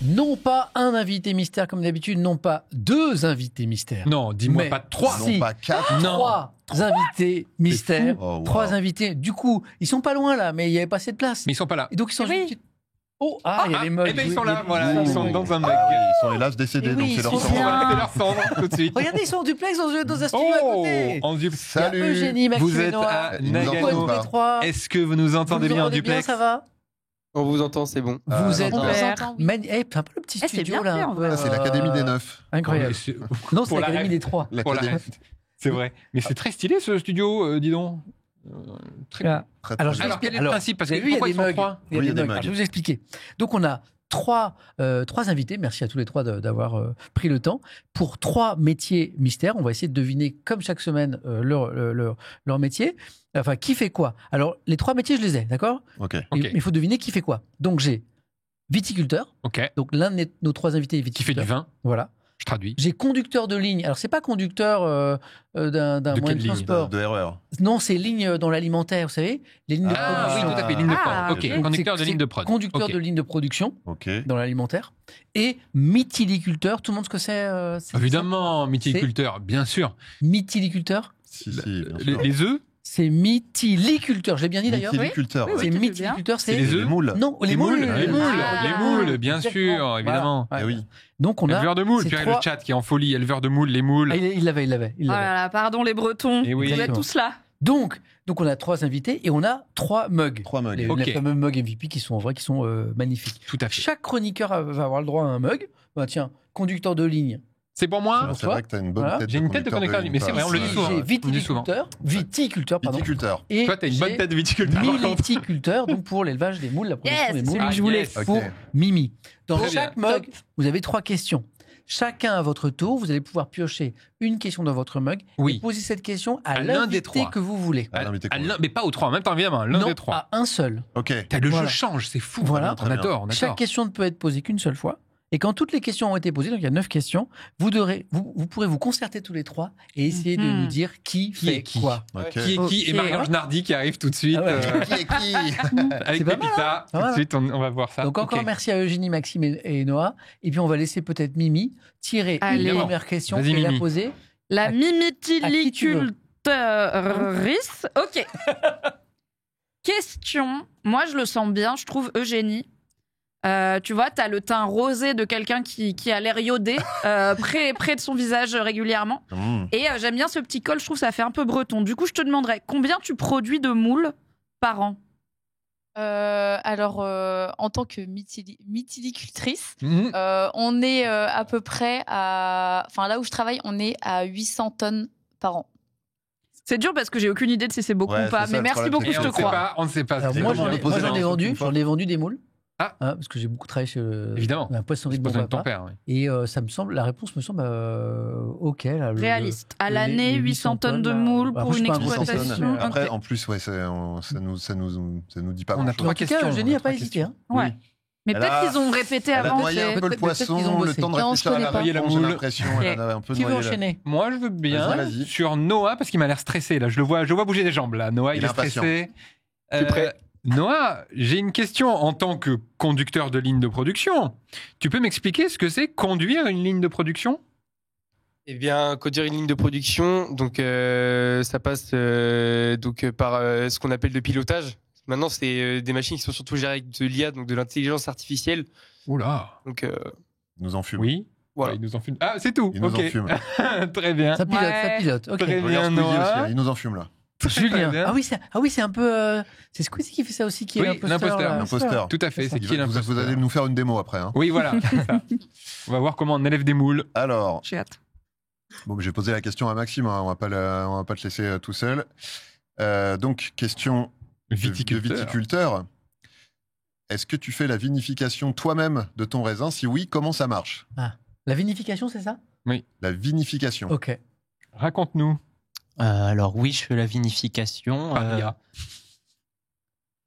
Non pas un invité mystère comme d'habitude, non pas 2 invités mystères. Non, dis-moi Mais pas 3. si. Non pas 4. Non. 3 invités mystères. Oh, wow. 3 invités. Du coup, ils sont pas loin là, mais il n'y avait pas assez de place. Mais ils sont pas là. Et donc ils sont Oui. juste... Oh, il y a les mugs. Eh ben, ils sont Il y a là, les- voilà. il y a Ils les sont mugs. dans un mug. Ah oui, ils sont hélas décédés, Et oui, donc ils c'est leur sont sang. bien. On va faire leur cendre tout de suite. Regardez, ils sont en duplex dans un studio à Oh, côté. en Il y a Salut. Eugénie, Maxime Vous et êtes Noah. à Ils nous entendent Nagano. pas. Les trois. Est-ce que vous nous entendez Vous bien en entendez duplex? Ça va On vous entend, c'est bon. Vous êtes On vous super. entend, oui. c'est un peu le petit c'est studio bien là. fait, un en peu, Ça, c'est l'Académie des 9. Incroyable. C'est- Non, c'est Pour la l'Académie rêve. des 3. Pour la rêve. C'est vrai. Mais c'est très stylé ce studio, dis donc. Très Ah. Très, Alors, très je bien. Alors, quel est le Alors, principe? Parce vous que avez vu, il y a pourquoi des ils sont mugs. 3? Il y a Oui, des il y a des mugs. mugs. Alors, je vais vous expliquer. Donc, on a 3 invités. Merci à tous les 3 d'avoir pris le temps. Pour 3 métiers mystères, on va essayer de deviner, comme chaque semaine, leur métier. Enfin, qui fait quoi? Alors, les 3 métiers, je les ai, d'accord? Ok. Ok. Mais il faut deviner qui fait quoi. Donc, j'ai viticulteur. Ok. Donc, l'un de nos 3 invités est Qui fait viticulteur. du vin? Voilà. Je traduis. J'ai conducteur de ligne. Alors, c'est pas conducteur d'un De moyen quelle de ligne transport. De RER. Non, c'est ligne dans l'alimentaire, vous savez, les lignes de Ah oui, production. tout à fait. Ligne de Ah, prod. Ok. ok. Conducteur de C'est ligne de prod. Conducteur Ok. de ligne de production Ok. dans l'alimentaire. Et mytiliculteur, tout le monde ce que c'est Évidemment, mythiculteur, bien sûr. Mytiliculteur, Si, bien sûr. Les œufs? c'est mytiliculteur, je l'ai bien dit d'ailleurs. Mytiliculteur, Oui, ouais. C'est tu fais mytiliculteur, C'est c'est... les Les œufs? moules. Non, les moules. Les moules, Ah. les moules, bien Exactement. sûr, évidemment. Voilà. Eh oui. Donc on a... Éleveur de moules, ces puis le 3 chat qui est en folie, éleveur de moules, les moules. Ah, il l'avait. Oh là là, pardon les Bretons, Eh oui. vous êtes Exactement. tous là. Donc on a 3 invités et on a 3 mugs. 3 mugs. Les, Ok. les fameux mugs MVP qui sont en vrai, qui sont magnifiques. Tout à fait. Chaque chroniqueur va avoir le droit à un mug. Bah, tiens, conducteur de ligne. C'est pour moi? pour C'est toi. vrai que t'as une bonne Voilà. tête. J'ai une tête de conducteur de ligne, mais c'est vrai, on le dit Ici, souvent. j'ai On le dit souvent. viticulteur, pardon. Viticulteur. Et Toi, t'as une bonne j'ai tête de viticulteur. par contre. milliticulteur, donc pour l'élevage des moules, la production Yes, des c'est moules. celui que je Ah, voulais. yes. Ok. Pour Mimi. Dans Très chaque bien. mug, vous avez 3 questions. Chacun à votre tour, vous allez pouvoir piocher une question dans votre mug Oui. et poser cette question à À l'un des l'invité 3. que vous voulez. Ah, non, mais t'es À cool. l'un- mais pas aux 3 en même temps, évidemment. L'un Non, des 3. à un seul. Ok. Le Voilà. jeu change, c'est fou. Voilà. On adore, on Chaque adore. question ne peut être posée qu'une seule fois. Et quand toutes les questions ont été posées, donc il y a 9 questions, vous pourrez vous concerter tous les 3 et essayer de Mhm. nous dire qui Qui fait est qui quoi. Ok. Qui est qui? Et Ok. Marie-Ange Nardi qui arrive tout de suite Ah ouais. Qui est qui avec C'est pas mal, Pépita. Tout de Voilà. suite, on va voir ça. Donc encore Ok. merci à Eugénie, Maxime et Noah. Et puis on va laisser peut-être Mimi tirer Allez. une première question Vas-y, et la Mimi. poser. La À qui tu veux. mimitilicultrice. Ok. Question. Moi, je le sens bien. Je trouve Eugénie. Tu vois, t'as le teint rosé de quelqu'un qui a l'air iodé près de son visage régulièrement. Et j'aime bien ce petit col. Je trouve que ça fait un peu breton. Du coup, je te demanderais combien tu produis de moules par an? Alors, en tant que mytilicultrice, Mhm. on est à peu près à... Enfin, là où je travaille, on est à 800 tonnes par an. C'est dur parce que j'ai aucune idée de si c'est beaucoup Ouais, ou pas. c'est ça, Mais le merci problème, beaucoup, c'est je que te on ne sait crois. pas, on ne sait pas. Alors C'est moi, bon, j'en ai, on peut poser moi, j'en ai dans- vendu, j'en ai vendu des moules. Ah. Parce que j'ai beaucoup travaillé chez Évidemment. la poissonnerie de mon Besoin de ton papa. père. Oui. Et la réponse me semble ok. Là, Réaliste. À l'année, 800 tonnes de là. moules Après, pour je une suis pas un gros exploitation. spécialiste, mais- Après, en plus, ouais, ça nous dit pas On a grand-chose. trois En tout cas, questions, Eugénie on a n'a pas trois hésité. questions. Hein. Ouais. Mais Elle peut-être a- qu'ils ont répété Elle a avant. noyé un c'est- peu le peut-être qu'ils poisson, ont le bossé. temps de Non, on se réfléchir à connaît la pas. Noyer la réponse, j'ai moule. l'impression. Ok. Elle avait un peu Qui veut noyé la- enchaîner? Moi, je veux bien Vas-y. sur Noah parce qu'il m'a l'air stressé. Là, je le vois bouger les jambes. Là, Noah, Il il est est impatient. stressé. Je suis prêt. Noah, j'ai une question en tant que conducteur de ligne de production. Tu peux m'expliquer ce que c'est conduire une ligne de production? Eh bien, conduire une ligne de production, donc ça passe par ce qu'on appelle le pilotage. Maintenant, c'est des machines qui sont surtout gérées avec de l'IA, donc de l'intelligence artificielle. Oula. Donc Il nous en fume. Oui. voilà. Ouais, il nous en fume. Ah, c'est tout. Il nous Ok. en fume. Très bien. Ça pilote, Ouais. ça pilote. Ok. Très bien, Regarde Squeezie Noah. aussi, hein, il nous en fume là. Très Julien. bien. Ah oui, c'est un peu. C'est Squeezie qui fait ça aussi, qui est Oui, l'imposteur. l'imposteur. là. L'imposteur. Tout à fait. C'est Il qui va- vous, l'imposteur? vous allez nous faire une démo après. Hein. Oui, voilà. c'est ça. On va voir comment on élève des moules. Alors, J'ai hâte. bon, j'ai posé la question à Maxime, hein, on va pas te laisser tout seul. Donc, question de viticulteur. Est-ce que tu fais la vinification toi-même de ton raisin? Si oui, comment ça marche? La vinification, c'est ça? La vinification. Ok. Raconte-nous. Alors oui, je fais la vinification. Maria.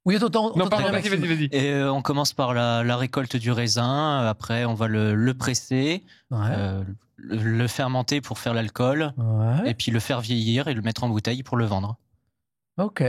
Oui, attends. Non, pardon, vas-y. Et on commence par la récolte du raisin. Après, on va le presser, Ouais. le fermenter pour faire l'alcool, Ouais. et puis le faire vieillir et le mettre en bouteille pour le vendre. Ok.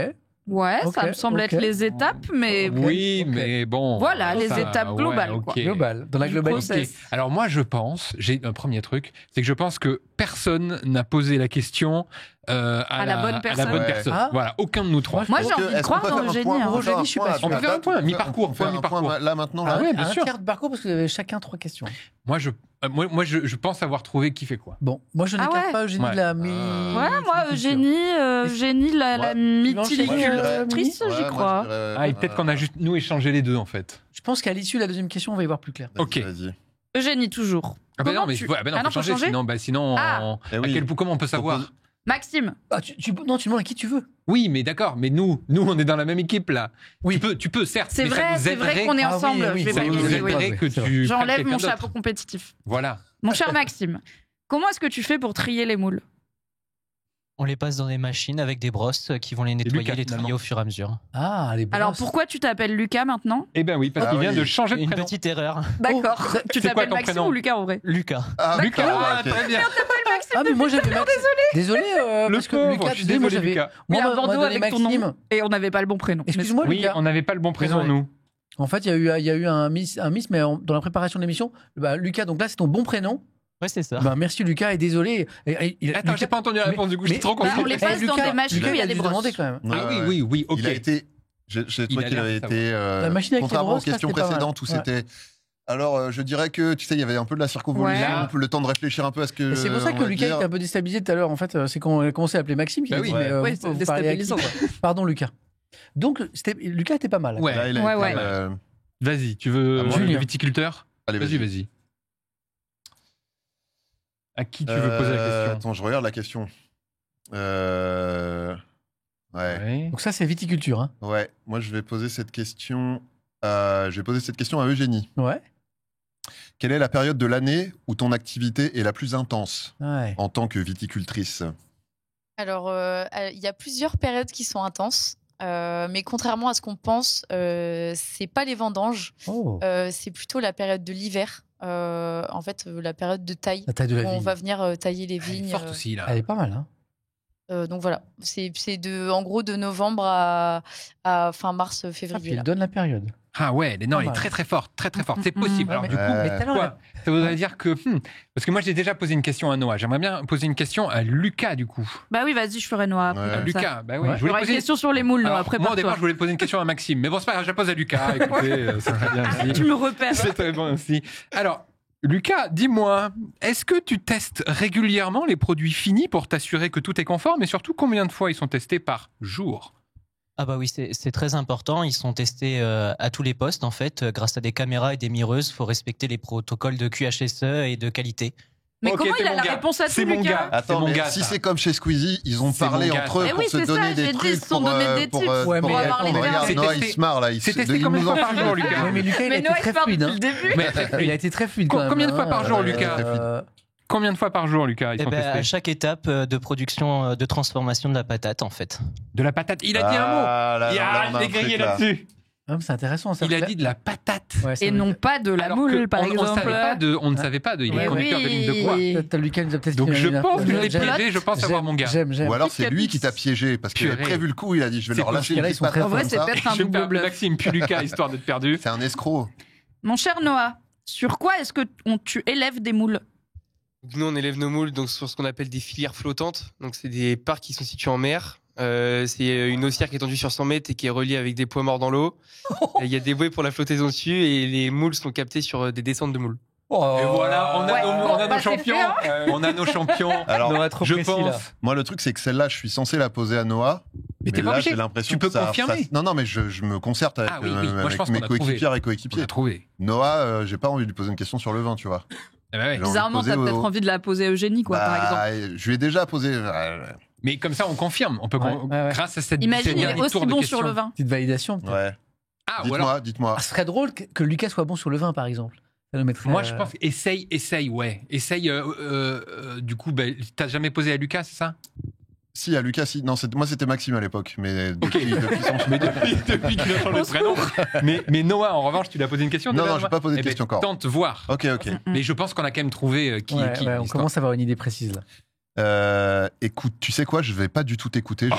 Ouais, Ok, ça me semble ok. être les étapes, mais Oui, ok. mais bon. Voilà, les ça, étapes globales, ouais, quoi. ok. Global, dans la Du globalité. process. Alors moi, je pense, j'ai un premier truc, c'est que je pense que personne n'a posé la question à la bonne personne. Ouais. Ah. Voilà, aucun de nous trois. Moi, j'ai Est-ce envie de qu'on croire peut dans faire un Eugénie. point, hein. on peut faire Eugénie, je suis pas un sûr. point On peut faire un point, à mi-parcours, on fait un mi-parcours. point là maintenant. Ah Là. ouais, bien un sûr. tiers de parcours parce que vous avez chacun 3 questions. Moi, je pense avoir trouvé qui fait quoi. Bon, moi je n'écarte ouais. pas Eugénie Ouais. de la mi. Ouais, moi, Eugénie, la mytilicultrice, Ouais, j'y moi, crois. je dirais, Ah, et peut-être qu'on a juste nous échangé les deux en fait. Je pense qu'à l'issue de la deuxième question, on va y voir plus clair. vas-y, Ok. Vas-y. Eugénie, toujours. Ah bah non, Comment mais tu- ouais, bah non, Ah non, faut faut changer, changer sinon, Ah. Eh oui. comment on peut savoir? Propose- Maxime. Ah, non, tu demandes à qui tu veux. Oui, mais d'accord, mais nous, on est dans la même équipe là. Oui. Tu peux, certes. C'est mais ça vrai, nous c'est vrai aiderait- qu'on est Ah oui, ensemble. oui, Je vais ça pas nous oui, nier, oui. aiderait que c'est tu. J'enlève prennes mon quelqu'un chapeau d'autre. compétitif. Voilà. Mon cher Maxime, comment est-ce que tu fais pour trier les moules? On les passe dans des machines avec des brosses qui vont les nettoyer, Lucas, les trier finalement. au fur et à mesure. Ah, les Alors brosses. pourquoi tu t'appelles Lucas maintenant? Eh ben oui, parce Ah qu'il vient oui. de changer de Une prénom. petite erreur. D'accord. Tu c'est quoi t'appelles ton Maxime prénom ou Lucas en vrai? Lucas. Ah, Lucas, d'accord, ok. très bien. Ah, mais moi j'avais Max. Désolé, Le parce que pauvre, Lucas, je suis désolé, moi désolé, j'avais. Lucas. Oui, Moi, un on m'a bandeau donné avec ton Maxime. nom. Et on n'avait pas le bon prénom. Excuse-moi, Oui, Lucas. on n'avait pas le bon prénom, Désolé. nous. En fait, il y a eu un miss, mais dans la préparation de l'émission, bah, Lucas, donc là c'est ton bon prénom. Ouais, c'est ça. Bah, merci Lucas et désolé. Attends, j'ai pas entendu la réponse du coup, je suis trop Bah, on concentré. les passe dans des machines, Lucas, il y a a des dû brosses. demander quand même. Ah Ouais, oui, ok. Il a été. J'ai trouvé a qu'il l'air avait de été. La machine avec les contrairement aux brosses, là, questions c'était pas mal. précédentes où Ouais. c'était. Alors, je dirais que, tu sais, il y avait un peu de la circonvolution, Ouais. le temps de réfléchir un peu à ce que. Et c'est pour ça que on va Lucas dire. était un peu déstabilisé tout à l'heure. En fait, c'est quand on a commencé à appeler Maxime qu'il Bah a oui. dit, mais Oui, vous c'est parlez à qui, déstabilisant. quoi. Pardon, Lucas. Donc, Lucas était pas mal. Ouais. Là, il a Ouais, été, ouais. Vas-y, tu veux Ah, moi, le Julien. viticulteur? Allez, Vas-y. À qui tu veux poser la question? Attends, je regarde la question. Ouais. Ouais. Donc ça, c'est viticulture. Hein. Ouais. Moi, je vais poser cette question. Je vais poser cette question à Eugénie. Ouais. Quelle est la période de l'année où ton activité est la plus intense Ouais. en tant que viticultrice? Alors, il y a plusieurs périodes qui sont intenses. Mais contrairement à ce qu'on pense, c'est pas les vendanges, Oh, c'est plutôt la période de l'hiver. En fait, la période de taille. la taille de Où la on vigne. va venir tailler les Elle est vignes. forte aussi là. Elle est pas mal. Hein. Donc voilà, c'est en gros de novembre à fin mars, Ah, puis février. elle là. donne la période. Ah ouais, elle est mal. très très forte, très très forte. C'est possible. Alors Ouais, du coup, mais tout à l'heure, quoi Ça voudrait dire que parce que moi j'ai déjà posé une question à Noah. J'aimerais bien poser une question à Lucas du coup. Bah oui, vas-y, je ferai Noah après. Ouais. comme ça. Lucas, bah oui. Ouais. Je Il y voulais aura une poser question sur les moules, Noah, Alors, moi au départ prépare-toi. je voulais poser une question à Maxime, mais bon c'est pas grave, je la pose à Lucas. Écoutez, c'est très bien aussi. Tu me repères. C'est très bon aussi. Alors, Lucas, dis-moi, est-ce que tu testes régulièrement les produits finis pour t'assurer que tout est conforme et surtout combien de fois ils sont testés par jour? Ah bah oui, c'est très important. Ils sont testés à tous les postes en fait, grâce à des caméras et des mireuses. Il faut respecter les protocoles de QHSE et de qualité. Mais Ok, comment t'es il a mon la gars. réponse à C'est tout, mon Lucas? gars. Attends, mon mais gars, si ça. c'est comme chez Squeezie, ils ont C'est parlé mon gars, entre eux ça. pour Eh oui, se c'est donner ça, des j'ai dit, trucs ils se sont pour, donné des pour, tips Ouais, pour mais avoir attends, les mais regarde, c'est Noah, testé- il se marre là. c'est testé il combien de nous fois en par fout. jour, Lucas? Ouais, mais Lucas, il a Mais été Noah, très il parle fluide. depuis Hein. le début. Mais très Il a fluide. été très fluide quand même. Combien de fois par jour, hein. Lucas Euh, Combien de fois par jour, Lucas, ils Et sont ben, à testés? chaque étape de production, de transformation de la patate en fait. De la patate. Il a dit un mot. Ah, là, Il là, a on a un grillé truc, là. là-dessus. Ah, mais c'est intéressant. ça. Il a dit de la patate. Ouais, ça Et me- non pas de la Alors moule, que par on exemple. ne savait pas de. Il est Ouais, conducteur de ligne de quoi? oui. Peut-être Lucas nous a peut-être Donc fait je une pense que je info. l'ai J'aime, piégé, je pense avoir mon gars. J'aime. Ou alors c'est lui qui t'a piégé parce qu'il avait Purée. prévu le coup, il a dit je vais C'est leur lâcher possible. une Là, ils petite sont très patate En vrai, comme c'est ça. peut-être un Je vais me double faire bluff. Maxime puis Lucas histoire d'être perdu. C'est un escroc. Mon cher Noah, sur quoi est-ce que tu élèves des moules? Nous, on élève nos moules donc, sur ce qu'on appelle des filières flottantes. Donc, c'est des parcs qui sont situés en mer. C'est une haussière qui est étendue sur 100 mètres et qui est reliée avec des poids morts dans l'eau. Il y a des bouées pour la flottaison dessus et les moules sont captés sur des descentes de moules. Et voilà, on a Ouais, nos, bon, on a nos bah, c'est champions. fait, hein. On a nos champions. Alors, Noah, trop je précis, pense. là. moi le truc c'est que celle-là, je suis censé la poser à Noah. Mais t'es pas là, obligé. j'ai l'impression Tu peux que ça- confirmer. Non, non, mais je me concerte avec, Ah oui, oui. Moi, je avec pense mes qu'on a trouvé. coéquipières et On coéquipiers. a trouvé. Noah, j'ai pas envie de lui poser une question sur le vin, tu vois. Eh ben ouais. J'ai envie de Bizarrement, poser t'as peut-être envie de la poser à Eugénie, quoi, par exemple. Je lui ai déjà posé. Mais comme ça, on confirme. On peut Ouais, ouais. grâce à cette Imagine, il est dernier aussi tour de bon questions. sur le vin. Petite validation. peut-être. Ouais. Ah, ou alors, Dites-moi. Ah, ce serait drôle que Lucas soit bon sur le vin, par exemple. Ça nous mettrait, moi, je pense essaye, ouais. Essaye. Du coup, t'as jamais posé à Lucas, c'est ça? Si, à Lucas, si. Non, moi c'était Maxime à l'époque, mais depuis son Mais depuis qu'il a changé de prénom. Mais Noah, en revanche, tu lui as posé une question? Non, déjà, non, j'ai Noah pas posé de Eh ben, question encore. Tente voir. Ok. Mm. Mais je pense qu'on a quand même trouvé qui. Ouais, on l'histoire. commence à avoir une idée précise là. Écoute, tu sais quoi, je vais pas du tout t'écouter. Oh,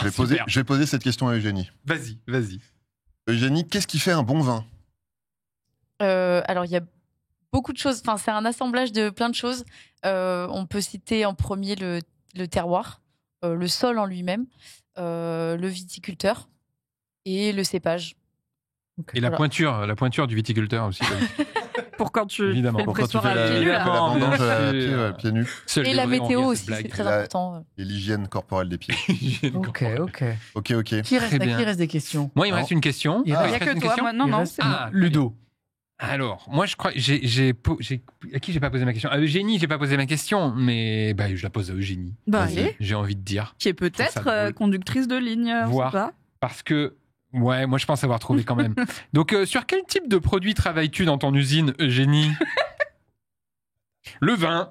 Je vais poser cette question à Eugénie. Vas-y. Eugénie, qu'est-ce qui fait un bon vin? Alors, il y a beaucoup de choses. Enfin, c'est un assemblage de plein de choses. On peut citer en premier le terroir, le sol en lui-même, le viticulteur et le cépage. Et la pointure du viticulteur aussi. Pour quand tu Évidemment. fais le Pour quand tu pressoir fais à pied nul, là. la vendange bien à sûr. pieds nus. Seul Et les la vrais ont météo bien cette aussi, c'est blague. très Et la- important. Et l'hygiène corporelle des pieds. Ok. Ok. Qui reste, Très bien. qui reste des questions? Moi, il me reste une question. Il Il reste n'y a que une toi. question Moi, non, Il non, reste c'est bon. Ludo. Alors, moi, je crois, à qui j'ai pas posé ma question? À Eugénie, j'ai pas posé ma question, mais je la pose à Eugénie. Bah, Vas-y. allez. J'ai envie de dire. Qui est trouve ça peut-être drôle. conductrice de ligne, on Voir. sait pas. Parce que, ouais, moi, je pense avoir trouvé quand même. Donc, sur quel type de produit travailles-tu dans ton usine, Eugénie? Le vin.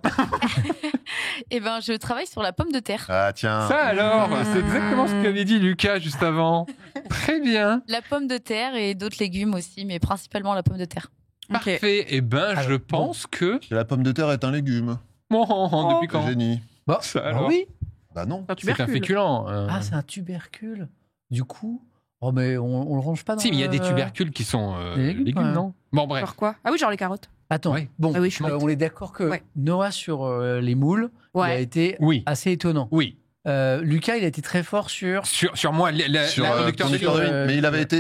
Eh ben, je travaille sur la pomme de terre. Ah tiens. Ça alors, c'est exactement ce qu'avait dit Lucas juste avant. Très bien. La pomme de terre et d'autres légumes aussi, mais principalement la pomme de terre. Ok. Parfait. Eh ben, je Alors, pense que... La pomme de terre est un légume. Depuis quand Eugénie. Bah, Ça, bah alors. oui. Bah non. Un C'est un tubercule. féculent. Ah, c'est un tubercule. Du coup, oh, mais on le range pas dans Si, mais il y a des le- tubercules qui sont Des légumes, légumes, ouais. non? Bon, bref. Genre quoi? Ah oui, genre les carottes. Attends, Ouais. bon, Ah oui, je suis on est d'accord que Ouais. Noah sur les moules, il a Ouais. été Oui. assez étonnant. Oui. Lucas, il a été très fort sur. Sur moi, Sur la conducteur conducteur de de ligne. ligne.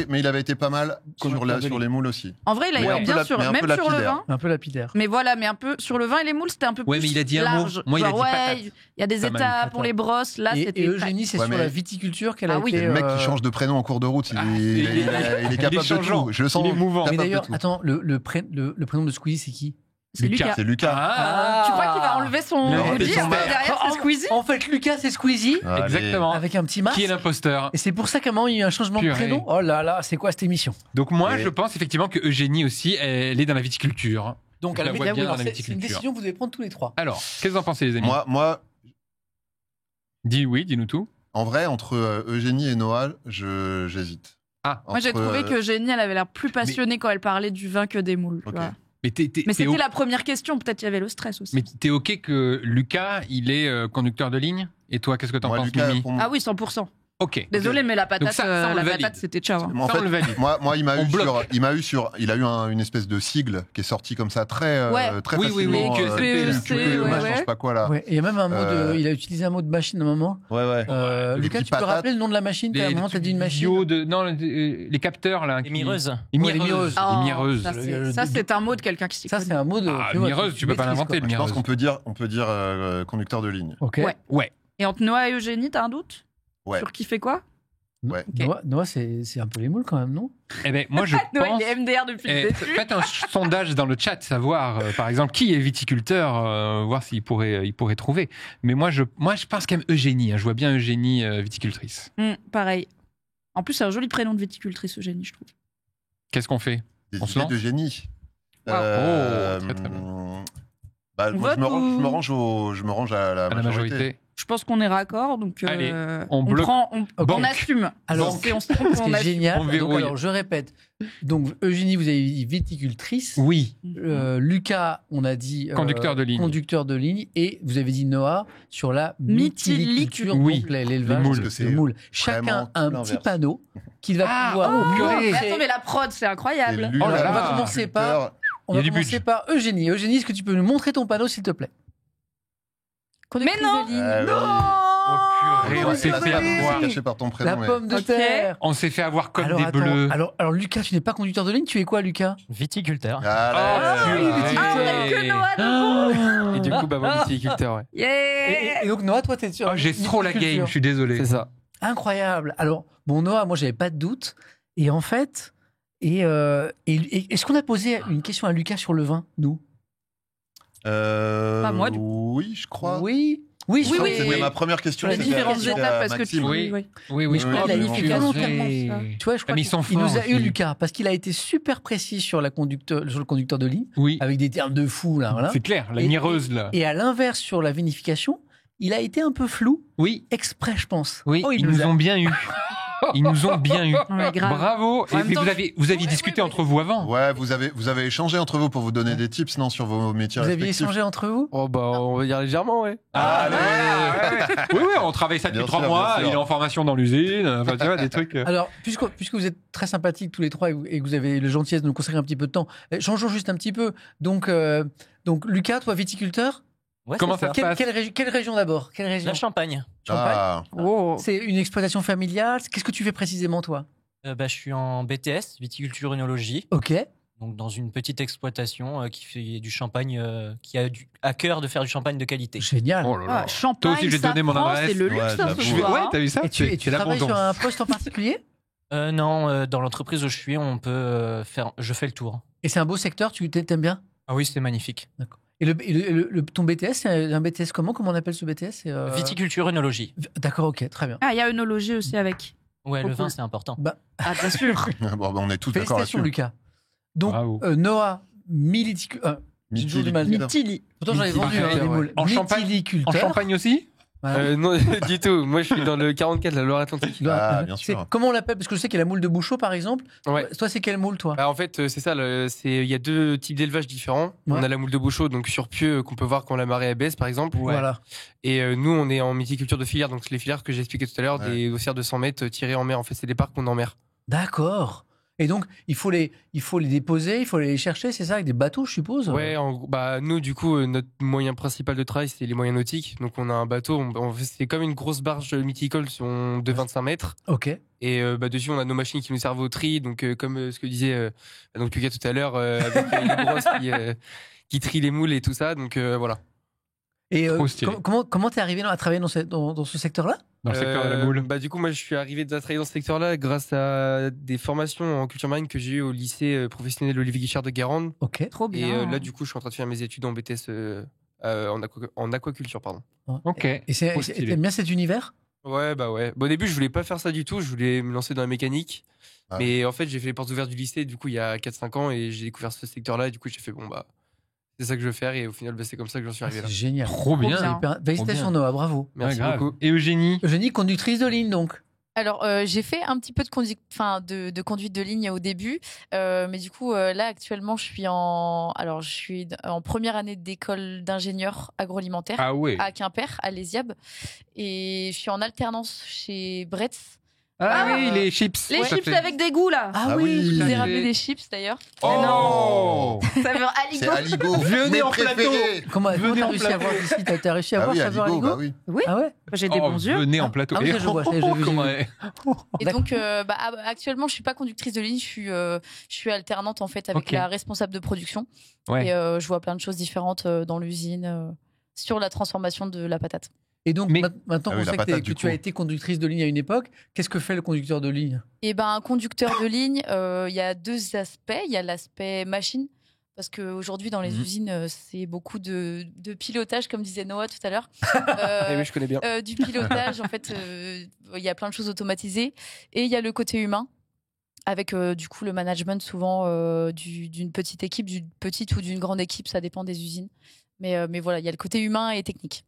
Mais il avait été pas mal Sur sur, le cœur de sur ligne. les moules aussi. En vrai, il a Mais un été peu bien sur, mais un même peu sur le lapidaire. vin. Un peu lapidaire. Mais voilà, mais un peu sur le vin et les moules, c'était un peu Ouais, plus mais il a dit un mot. large. Moi, il a Genre, dit ouais, patate. il y a des Pas mal. étapes, on les brosse. Là, c'était Et Eugénie, c'est Ouais, sur mais- la viticulture qu'elle a Ah oui. été. Le mec qui change de prénom en cours de route, il est capable de changeant. tout. Je le sens Il est mouvant. Mais capable de d'ailleurs, tout. attends, le prénom de Squeezie, c'est qui? C'est Lucas. C'est Lucas. Tu crois qu'il va enlever son Non, goodie son verre. derrière En- c'est Squeezie? En fait, Lucas, c'est Squeezie, Allez. Exactement. avec un petit masque. Qui est l'imposteur? Et c'est pour ça qu'à un moment, il y a eu un changement de Purée. prénom. Oh là là, c'est quoi cette émission? Donc moi, Et- je pense effectivement que Eugénie aussi, elle est dans la viticulture. Donc, Je la alors, vois mais bien oui, dans la c'est une viticulture. décision que vous devez prendre tous les trois. Alors, qu'est-ce que vous en pensez, les amis? Moi, Dis oui, dis-nous tout. en vrai, entre Eugénie et Noah, j'hésite. Ah. Moi, j'ai Entre, trouvé que Génie, elle avait l'air plus passionnée quand elle parlait du vin que des moules. tu Ok. vois. Mais Mais c'était la première question, peut-être il y avait le stress aussi. Mais t'es ok que Lucas, il est conducteur de ligne? Et toi, qu'est-ce que t'en moi, penses, Lucas, Mimi? pour moi, Ah oui, 100%. Ok. Désolé, mais la patate, Donc ça, on la le patate, valide. c'était ciao. hein. en Ça, fait, on le valide. moi, il m'a On eu bloque. il a eu une espèce de sigle qui est sorti comme ça très Ouais. très Oui, oui, facilement. oui, que PEC, ouais, ouais, je sais pas quoi là. Ouais, et il y a même un mot Euh, il a utilisé un mot de machine à un moment. Ouais, ouais. Lucas, Les tu petites peux patates. rappeler le nom de la machine? À un moment, t'as dit une machine. Les capteurs, là. Les mireuses. Les Ouais, les mireuses. mireuses. Les mireuses. Ça, Le- ça, c'est un mot de quelqu'un qui s'y Ça, connaît. c'est un mot de. Ah, tu vois, mireuse, tu peux pas maîtrises, l'inventer, quoi. le Je pense mireuse. qu'on peut dire conducteur de ligne. Ok. Ouais. Ouais. Et entre Noah et Eugénie, t'as un doute Ouais. sur qui fait quoi? Ouais. Noah, c'est un peu les moules quand même, non? Eh ben, moi, je Noah, pense. il est MDR depuis le début. Faites un sondage dans le chat, savoir, par exemple, qui est viticulteur, voir s'il pourrait trouver. Mais moi, je pense quand même Eugénie. Hein, je vois bien Eugénie viticultrice. Pareil. En plus, c'est un joli prénom de viticultrice, Eugénie, je trouve. Qu'est-ce qu'on fait? Des On se idées lance de génie. Oh, très, très bien. Bah, moi, Vote je me range à la À la majorité. Je pense qu'on est raccord, donc Allez, on bloque. prend, on Banque. assume. Alors, Si on se trompe, Ce on qui est assume. génial. On Donc, verrouille. alors, je répète. Donc, Eugénie, vous avez dit viticultrice. Oui. Lucas, on a dit Conducteur de ligne. Conducteur de ligne. Et vous avez dit Noah sur la mytiliculture, Oui. donc l'élevage Les moules. de Parce que c'est moules. vraiment Chacun tout a un l'inverse. petit panneau qu'il va Ah, pouvoir oh, purée. Mais attends, mais la prod, c'est incroyable. Et lui, Oh là là, là. On va commencer par- On Il y a va du commencer budget. par Eugénie. Eugénie, est-ce que tu peux nous montrer ton panneau, s'il te plaît? Conductrice non. de ligne. Oh, purée, on s'est fait Conducteur de ligne. avoir. caché par ton prénom. La mais- pomme de Ok. terre. On s'est fait avoir comme Alors, des attends, bleus. alors, Lucas, tu n'es pas conducteur de ligne, tu es quoi, Lucas? Viticulteur. Ah, Oh, là, purée. Ah, on a eu que Noah de Et du coup, bah, mon viticulteur, ouais. Yeah. Et donc, Noah, toi, t'es sur. Oh, j'ai trop la viticulture. game, je suis désolé. C'est ça. Incroyable. Alors, bon, Noah, moi, j'avais pas de doute. Et en fait, est-ce qu'on a posé une question à Lucas sur le vin, nous? Pas moi, du Oui, je crois. Oui. Oui, Oui, sur- oui. C'était ma première question. Les Sur c'était différentes c'était étapes, à parce que tu. Maxime. Oui. oui. Oui, Mais je crois qu'il a il fait fait tellement ça. Tu vois, je crois mais ils sont qu'il nous forts a eu, aussi. Lucas, parce qu'il a été super précis sur le conducteur de ligne, Oui. avec des termes de fou, là. Voilà. C'est clair, la Et- mireuse, là. Et à l'inverse, sur la vinification, il a été un peu flou, Oui. exprès, je pense. Oui, Oh, ils nous ont bien eu. Ils nous ont bien eu. Ouais, grave. Bravo. En Et même temps, vous aviez discuté entre vous avant. Ouais, vous avez échangé entre vous pour vous donner des tips, non, sur vos métiers Vous aviez respectifs. échangé entre vous? Oh bah on va dire légèrement, ouais. Oui, on travaille ça depuis Bien 3 sûr, mois. bien sûr. Il est en formation dans l'usine. Enfin, tu vois, des trucs. Alors, puisque vous êtes très sympathiques tous les trois et que vous avez le gentillesse de nous consacrer un petit peu de temps, changeons juste un petit peu. Donc Lucas, toi, viticulteur, Ouais, Comment c'est ça se passe quelle région d'abord? Quelle région? La Champagne. Champagne. Ah, Oh. C'est une exploitation familiale. Qu'est-ce que tu fais précisément, toi? Je suis en BTS, viticulture œnologie, Ok. donc dans une petite exploitation qui fait du champagne, qui a à cœur de faire du champagne de qualité. Génial. Oh là là. Ah, champagne, Toi aussi, j'ai donné mon safran, adresse. c'est le luxe, Ouais, hein, j'avoue. ce soir, Ouais, hein. t'as vu ça? Et tu C'est travailles sur l'abondance. un poste en particulier? Non, dans l'entreprise où je suis, on peut je fais le tour. Et c'est un beau secteur, tu t'aimes bien? Ah oui, c'est magnifique. Et ton BTS, c'est un BTS comment? Comment on appelle ce BTS? C'est, Viticulture œnologie. D'accord, ok, très bien. Ah, il y a œnologie aussi avec. Ouais, Trop le vin cool. c'est important. Ah, bien sûr. bon, on est tous d'accord Félicitations, là-dessus. Lucas. Donc, Bravo. Noah, j'ai toujours du mal. Mythiliculteur. Pourtant, j'en ai vendu Mythiliculteur, des ouais. moules. En Champagne- Mythiliculteur. En Champagne aussi? Voilà. Non, du tout. Moi, je suis dans le 44, la Loire-Atlantique. Ah, bien C'est- sûr. Comment on l'appelle? Parce que je sais qu'il y a la moule de Bouchot, par exemple. Ouais. Toi, c'est quelle moule, toi? Bah, en fait, c'est ça. Il y a deux types d'élevages différents. Ouais. On a la moule de Bouchot, donc sur pieux, qu'on peut voir quand la marée baisse, par exemple. Voilà. Et nous, on est en mythiculture de filière. Donc, les filières que j'ai expliquées tout à l'heure, Ouais. des haussières de 100 mètres tirées en mer. En fait, c'est des parcs qu'on est en mer. D'accord. Et donc, il faut les déposer, il faut les chercher, c'est ça, avec des bateaux, je suppose? Ouais, bah, nous, du coup, notre moyen principal de travail, c'est les moyens nautiques. Donc, on a un bateau. C'est comme une grosse barge mythicole de 25 mètres. Ok. Et bah, dessus, on a nos machines qui nous servent au tri. Donc, comme ce que disait donc Lucas tout à l'heure, avec les brosses qui trient les moules et tout ça. Donc, voilà. Et Trop stylé. comment t'es arrivé à travailler dans ce secteur-là? Dans le secteur de la moule. Bah, du coup, moi, je suis arrivé à travailler dans ce secteur-là grâce à des formations en culture marine que j'ai eues au lycée professionnel Olivier Guichard de Guérande. Ok. Trop Et bien. là, du coup, je suis en train de faire mes études en BTS en aquaculture, pardon. Ok. Et Trop stylé. t'aimes bien cet univers? Ouais, bah ouais. Bon, au début, je voulais pas faire ça du tout. Je voulais me lancer dans la mécanique. Ah. Mais en fait, j'ai fait les portes ouvertes du lycée, du coup, il y a 4-5 ans, et j'ai découvert ce secteur-là. Et du coup, j'ai fait, bon, bah, c'est ça que je veux faire. Et au final, bah, c'est comme ça que j'en suis arrivé là. C'est génial. Trop bien. C'est hyper- Félicitations, Noah, bravo. Merci Ouais, grave. beaucoup. Et Eugénie? Eugénie, conductrice de ligne, donc. Alors, j'ai fait un petit peu de conduite de ligne au début, mais du coup, là, actuellement, je suis en première année d'école d'ingénieur agroalimentaire Ah ouais. à Quimper, à l'ESIAB, et je suis en alternance chez Bretz. Ah oui, les chips. Les tout à chips fait. avec des goûts, là. Ah oui. Je vous ai fait. ramené des chips d'ailleurs. Oh Saveur C'est aligot. Aligo. Venez mes en plateau. préférés. Comment Venez t'as en réussi à plateau. voir d'ici? T'as réussi à Ah voir oui, saveur Aligo, Aligo? bah oui. Ah ouais? J'ai des Oh, bons yeux. venez en plateau. Ah oui, Et ça, je vois, ça, j'ai vu, comment j'ai elle- Et donc, actuellement, je suis pas conductrice de ligne, je suis alternante en fait avec Ok. la responsable de production. Ouais. Et je vois plein de choses différentes dans l'usine sur la transformation de la patate. Et donc, Mais- maintenant Ah qu'on oui, la sait patate, que du tu as coup. été conductrice de ligne à une époque, qu'est-ce que fait le conducteur de ligne? Et ben, un conducteur de ligne, il y a deux aspects. Il y a l'aspect machine, parce qu'aujourd'hui, dans les Mhm. usines, c'est beaucoup de pilotage, comme disait Noah tout à l'heure. Eh oui, je connais bien. Du pilotage, en fait, il y a plein de choses automatisées. Et il y a le côté humain, avec du coup le management souvent d'une petite équipe, d'une petite ou d'une grande équipe, ça dépend des usines. Mais voilà, il y a le côté humain et technique.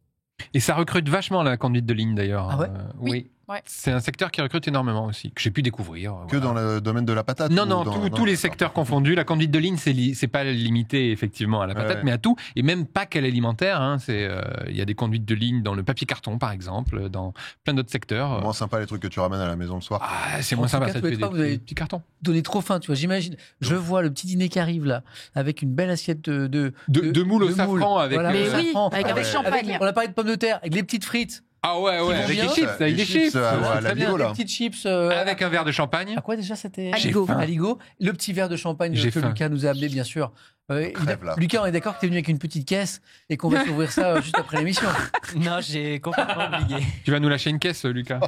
Et ça recrute vachement la conduite de ligne d'ailleurs. Ah ouais Oui. Ouais. C'est un secteur qui recrute énormément aussi, que j'ai pu découvrir. Que voilà. dans le domaine de la patate. Non, ou non, dans- tous non, les d'accord. secteurs confondus. La conduite de ligne, c'est pas limité effectivement à la patate, Ouais. mais à tout. Et même pas qu'à l'alimentaire. Hein, il y a des conduites de ligne dans le papier carton, par exemple, dans plein d'autres secteurs. Moins sympa les trucs que tu ramènes à la maison le soir. Ah, c'est En moins tout sympa, cas, ça tous te les fait trois, des vous avez- petits cartons. Donner trop faim, tu vois. J'imagine, je vois le petit dîner qui arrive là, avec une belle assiette De moules au safran avec Voilà, les- au Mais oui, safran. avec un Ouais. champagne. On a parlé de pommes de terre, avec les petites frites. Ah ouais, Qui ouais, vont avec bien. des chips, avec des chips. à Très la bien, Ligo, les là. petites chips. Avec un verre de champagne. À quoi déjà c'était? Aligo. faim. Aligo. Le petit verre de champagne J'ai que faim. Lucas nous a amené, bien sûr. Crève, là. Lucas, on est d'accord que tu es venu avec une petite caisse et qu'on va s'ouvrir ça juste après l'émission. Non, j'ai complètement oublié. Tu vas nous lâcher une caisse, Lucas.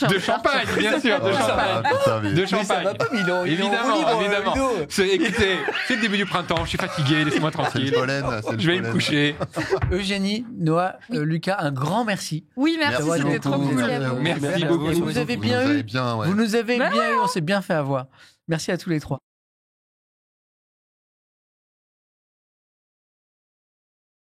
De champagne, bien sûr, de Ah, champagne. putain, mais- De Mais ça va champagne. pas, Milo. Il est en Évidemment, roue libre, évidemment. Milo. Écoutez, c'est le début du printemps, je suis fatigué, laissez-moi C'est le tranquille. pollen. c'est le Je vais me pollen. coucher. Eugénie, Noah, Lucas, un grand merci. Oui, merci, Merci c'était trop beaucoup. cool. Merci Merci beaucoup. Vous nous avez bien Vous nous eu. avez bien, ouais. Vous nous avez bien eu, on s'est bien fait avoir. Merci à tous les trois.